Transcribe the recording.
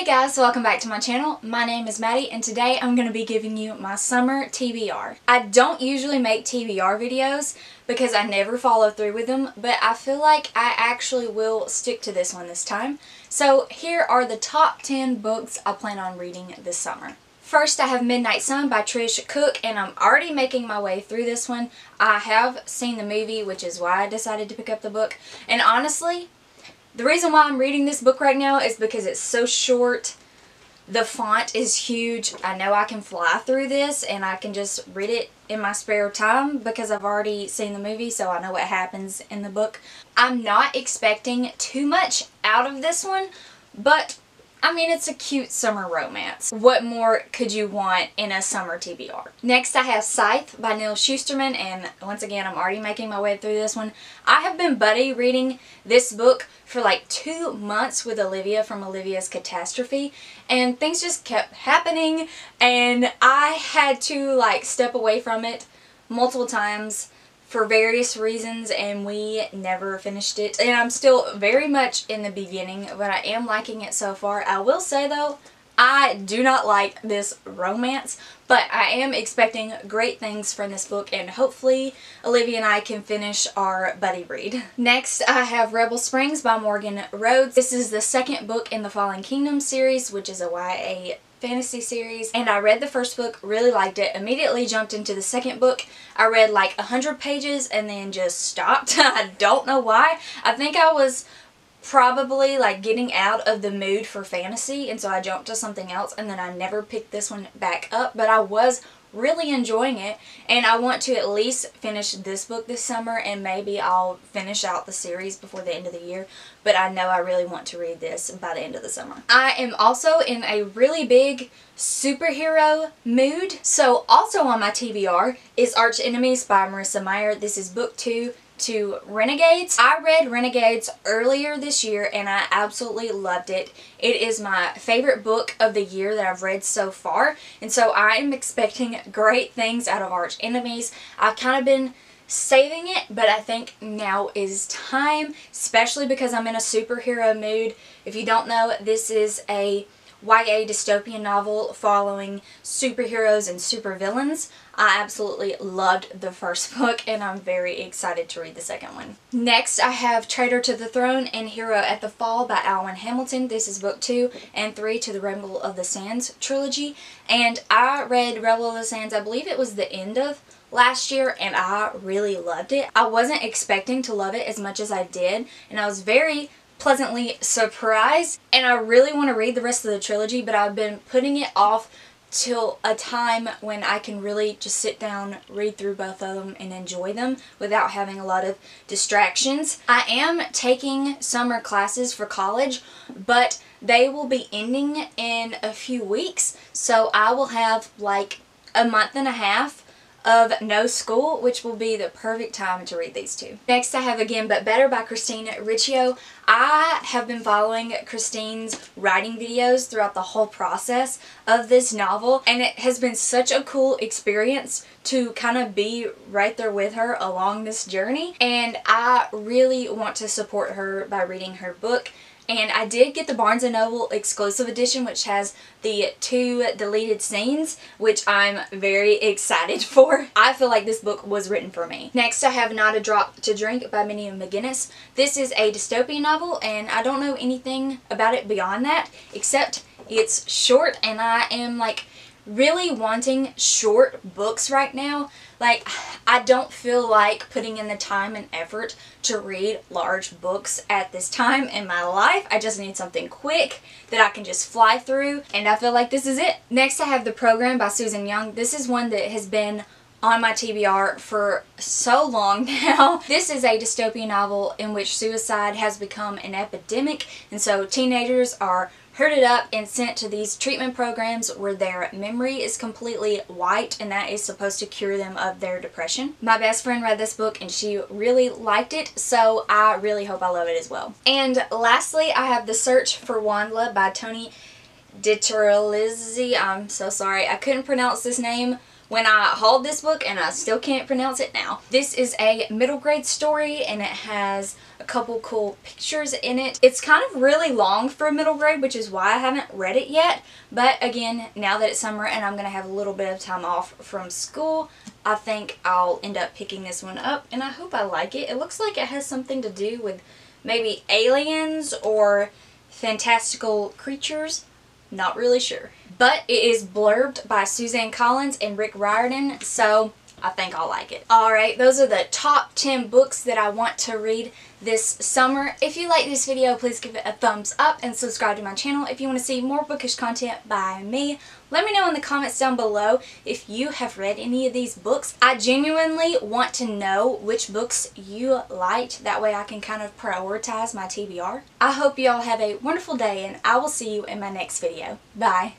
Hey guys, welcome back to my channel. My name is Maddie and today I'm going to be giving you my summer TBR. I don't usually make TBR videos because I never follow through with them, but I feel like I actually will stick to this one this time. So here are the top 10 books I plan on reading this summer. First, I have Midnight Sun by Trish Cook, and I'm already making my way through this one. I have seen the movie, which is why I decided to pick up the book, and honestly, the reason why I'm reading this book right now is because it's so short. The font is huge. I know I can fly through this and I can just read it in my spare time because I've already seen the movie, so I know what happens in the book. I'm not expecting too much out of this one, but I mean, it's a cute summer romance. What more could you want in a summer TBR? Next, I have Scythe by Neil Shusterman, and once again, I'm already making my way through this one. I have been buddy reading this book for like 2 months with Olivia from Olivia's Catastrophe, and things just kept happening, and I had to like step away from it multiple times for various reasons, and we never finished it. And I'm still very much in the beginning, but I am liking it so far. I will say though, I do not like this romance, but I am expecting great things from this book, and hopefully Olivia and I can finish our buddy read. Next, I have Rebel Springs by Morgan Rhodes. This is the second book in the Fallen Kingdom series, which is a YA fantasy series, and I read the first book, really liked it, immediately jumped into the second book. I read like 100 pages and then just stopped. I don't know why. I think I was probably like getting out of the mood for fantasy, and so I jumped to something else, and then I never picked this one back up, but I was really enjoying it, and I want to at least finish this book this summer, and maybe I'll finish out the series before the end of the year, but I know I really want to read this by the end of the summer. I am also in a really big superhero mood, so also on my TBR is Archenemies by Marissa Meyer. This is book 2 to Renegades. I read Renegades earlier this year and I absolutely loved it. It is my favorite book of the year that I've read so far, and so I am expecting great things out of Archenemies. I've kind of been saving it, but I think now is time, especially because I'm in a superhero mood. If you don't know, this is a YA dystopian novel following superheroes and supervillains. I absolutely loved the first book and I'm very excited to read the second one. Next, I have Traitor to the Throne and Hero at the Fall by Alwyn Hamilton. This is book 2 and 3 to the Rebel of the Sands trilogy, and I read Rebel of the Sands, I believe it was the end of last year, and I really loved it. I wasn't expecting to love it as much as I did, and I was very pleasantly surprised, and I really want to read the rest of the trilogy, but I've been putting it off till a time when I can really just sit down, read through both of them, and enjoy them without having a lot of distractions. I am taking summer classes for college, but they will be ending in a few weeks, so I will have like a month and a half of no school, which will be the perfect time to read these two. Next, I have Again But Better by Christine Riccio. I have been following Christine's writing videos throughout the whole process of this novel, and it has been such a cool experience to kind of be right there with her along this journey, and I really want to support her by reading her book. And I did get the Barnes & Noble exclusive edition, which has the 2 deleted scenes, which I'm very excited for. I feel like this book was written for me. Next, I have Not a Drop to Drink by Minnie McGinnis. This is a dystopian novel, and I don't know anything about it beyond that, except it's short, and I am like really wanting short books right now. Like, I don't feel like putting in the time and effort to read large books at this time in my life. I just need something quick that I can just fly through, and I feel like this is it. Next, I have The Program by Susan Young. This is one that has been on my TBR for so long now. This is a dystopian novel in which suicide has become an epidemic, and so teenagers are herded up and sent to these treatment programs where their memory is completely wiped, and that is supposed to cure them of their depression. My best friend read this book and she really liked it, so I really hope I love it as well. And lastly, I have The Search for Wanda by Toni Diterlizzi. I'm so sorry, I couldn't pronounce this name when I hauled this book, and I still can't pronounce it now. This is a middle grade story, and it has a couple cool pictures in it. It's kind of really long for a middle grade, which is why I haven't read it yet. But again, now that it's summer and I'm going to have a little bit of time off from school, I think I'll end up picking this one up, and I hope I like it. It looks like it has something to do with maybe aliens or fantastical creatures. Not really sure. But it is blurbed by Suzanne Collins and Rick Riordan, so I think I'll like it. Alright, those are the top 10 books that I want to read this summer. If you like this video, please give it a thumbs up and subscribe to my channel if you want to see more bookish content by me. Let me know in the comments down below if you have read any of these books. I genuinely want to know which books you liked. That way I can kind of prioritize my TBR. I hope you all have a wonderful day, and I will see you in my next video. Bye.